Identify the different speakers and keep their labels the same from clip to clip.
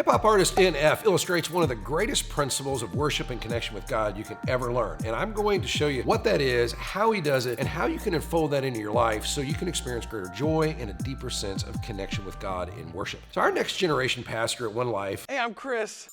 Speaker 1: Hip-hop artist NF illustrates one of the greatest principles of worship and connection with God you can ever learn. And I'm going to show you what that is, how he does it, and how you can unfold that into your life so you can experience greater joy and a deeper sense of connection with God in worship. So our next generation pastor at One Life,
Speaker 2: Hey, I'm Chris,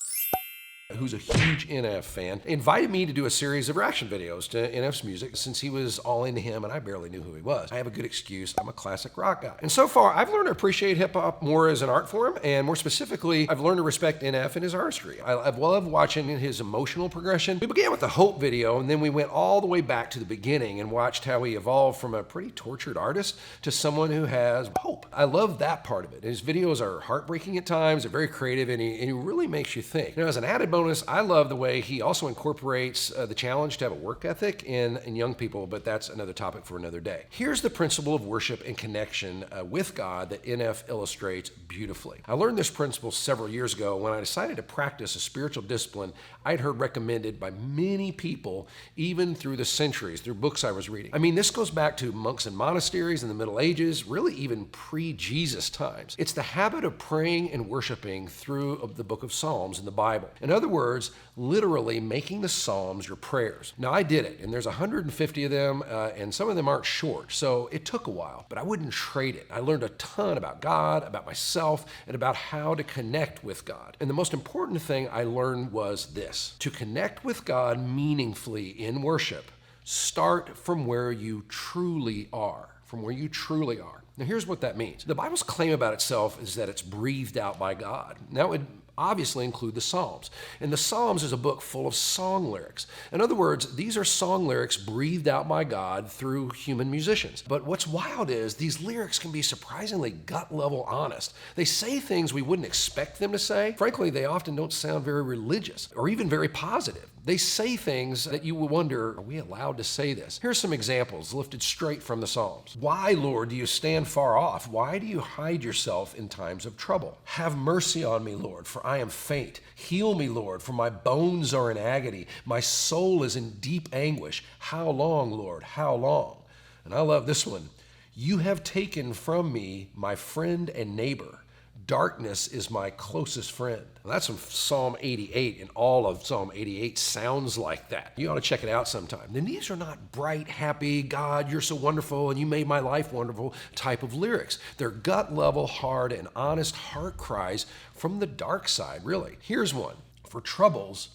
Speaker 1: who's a huge NF fan, invited me to do a series of reaction videos to NF's music since he was all into him and I barely knew who he was. I have a good excuse. I'm a classic rock guy. And so far, I've learned to appreciate hip-hop more as an art form, and more specifically, I've learned to respect NF and his artistry. I've loved watching his emotional progression. We began with the Hope video, and then we went all the way back to the beginning and watched how he evolved from a pretty tortured artist to someone who has hope. I love that part of it. His videos are heartbreaking at times, they're very creative, and he really makes you think. As an added bonus, I love the way he also incorporates the challenge to have a work ethic in young people, but that's another topic for another day. Here's the principle of worship and connection with God that NF illustrates beautifully. I learned this principle several years ago when I decided to practice a spiritual discipline I'd heard recommended by many people, even through the centuries, through books I was reading. I mean, this goes back to monks in monasteries in the Middle Ages, really even pre-Jesus times. It's the habit of praying and worshiping through the book of Psalms in the Bible. In other words, literally making the Psalms your prayers. Now, I did it, and there's 150 of them, and some of them aren't short, so it took a while, but I wouldn't trade it. I learned a ton about God, about myself, and about how to connect with God. And the most important thing I learned was this: to connect with God meaningfully in worship, start from where you truly are. From where you truly are. Now, here's what that means. The Bible's claim about itself is that it's breathed out by God. Now, it obviously include the Psalms. And the Psalms is a book full of song lyrics. In other words, these are song lyrics breathed out by God through human musicians. But what's wild is these lyrics can be surprisingly gut-level honest. They say things we wouldn't expect them to say. Frankly, they often don't sound very religious or even very positive. They say things that you will wonder, are we allowed to say this? Here's some examples lifted straight from the Psalms. Why, Lord, do you stand far off? Why do you hide yourself in times of trouble? Have mercy on me, Lord, for I am faint. Heal me, Lord, for my bones are in agony. My soul is in deep anguish. How long, Lord? How long? And I love this one. You have taken from me my friend and neighbor. Darkness is my closest friend. Well, that's from Psalm 88, and all of Psalm 88 sounds like that. You ought to check it out sometime. Then these are not bright, happy, God, you're so wonderful, and you made my life wonderful type of lyrics. They're gut level, hard, and honest heart cries from the dark side, really. Here's one. For troubles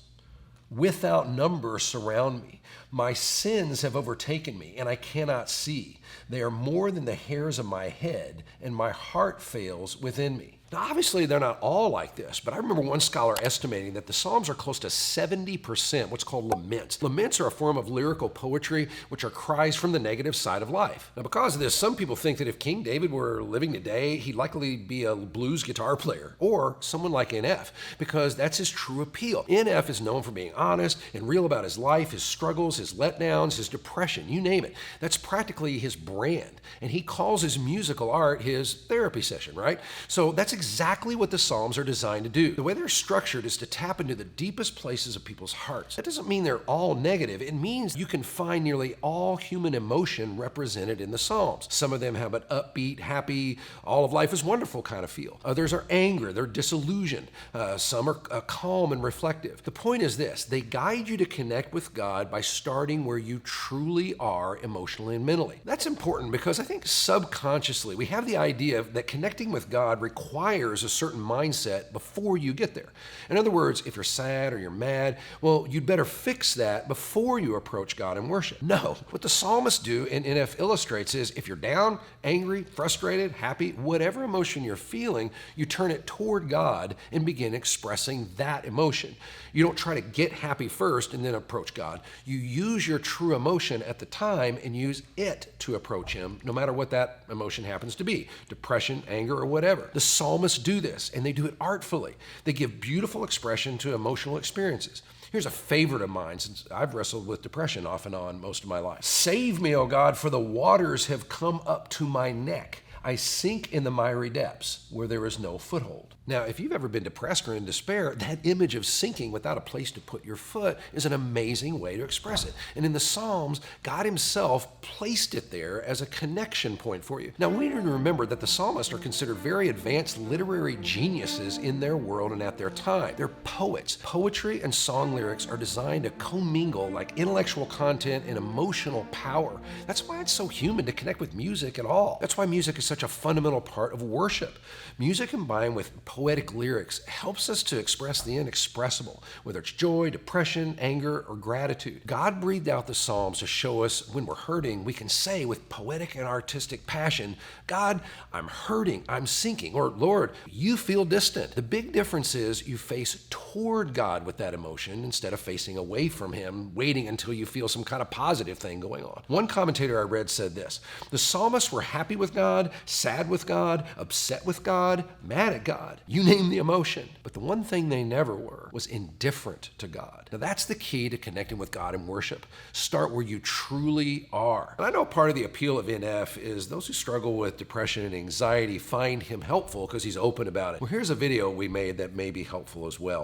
Speaker 1: without number surround me. My sins have overtaken me, and I cannot see. They are more than the hairs of my head, and my heart fails within me. Now, obviously, they're not all like this, but I remember one scholar estimating that the Psalms are close to 70% what's called laments. Laments are a form of lyrical poetry, which are cries from the negative side of life. Now, because of this, some people think that if King David were living today, he'd likely be a blues guitar player, or someone like NF, because that's his true appeal. NF is known for being honest and real about his life, his struggles, his letdowns, his depression, you name it. That's practically his brand, and he calls his musical art his therapy session, right? So that's exactly what the Psalms are designed to do. The way they're structured is to tap into the deepest places of people's hearts. That doesn't mean they're all negative. It means you can find nearly all human emotion represented in the Psalms. Some of them have an upbeat, happy, all of life is wonderful kind of feel. Others are angry, they're disillusioned. Some are calm and reflective. The point is this: they guide you to connect with God by starting where you truly are emotionally and mentally. That's important because I think subconsciously we have the idea that connecting with God requires a certain mindset before you get there. In other words, if you're sad or you're mad, well, you'd better fix that before you approach God in worship. No, what the psalmists do, and NF illustrates, is if you're down, angry, frustrated, happy, whatever emotion you're feeling, you turn it toward God and begin expressing that emotion. You don't try to get happy first and then approach God. You use your true emotion at the time and use it to approach Him, no matter what that emotion happens to be, depression, anger, or whatever. The psalmists do this, and they do it artfully. They give beautiful expression to emotional experiences. Here's a favorite of mine, since I've wrestled with depression off and on most of my life. Save me, O God, for the waters have come up to my neck. I sink in the miry depths where there is no foothold. Now, if you've ever been depressed or in despair, that image of sinking without a place to put your foot is an amazing way to express it. And in the Psalms, God himself placed it there as a connection point for you. Now, we need to remember that the psalmists are considered very advanced literary geniuses in their world and at their time. They're poets. Poetry and song lyrics are designed to commingle like intellectual content and emotional power. That's why it's so human to connect with music at all. That's why music is such a fundamental part of worship. Music combined with poetic lyrics helps us to express the inexpressible, whether it's joy, depression, anger, or gratitude. God breathed out the Psalms to show us when we're hurting, we can say with poetic and artistic passion, God, I'm hurting, I'm sinking, or Lord, you feel distant. The big difference is you face toward God with that emotion instead of facing away from him, waiting until you feel some kind of positive thing going on. One commentator I read said this: the psalmists were happy with God, sad with God, upset with God, mad at God. You name the emotion. But the one thing they never were was indifferent to God. Now that's the key to connecting with God in worship. Start where you truly are. And I know part of the appeal of NF is those who struggle with depression and anxiety find him helpful because he's open about it. Well, here's a video we made that may be helpful as well.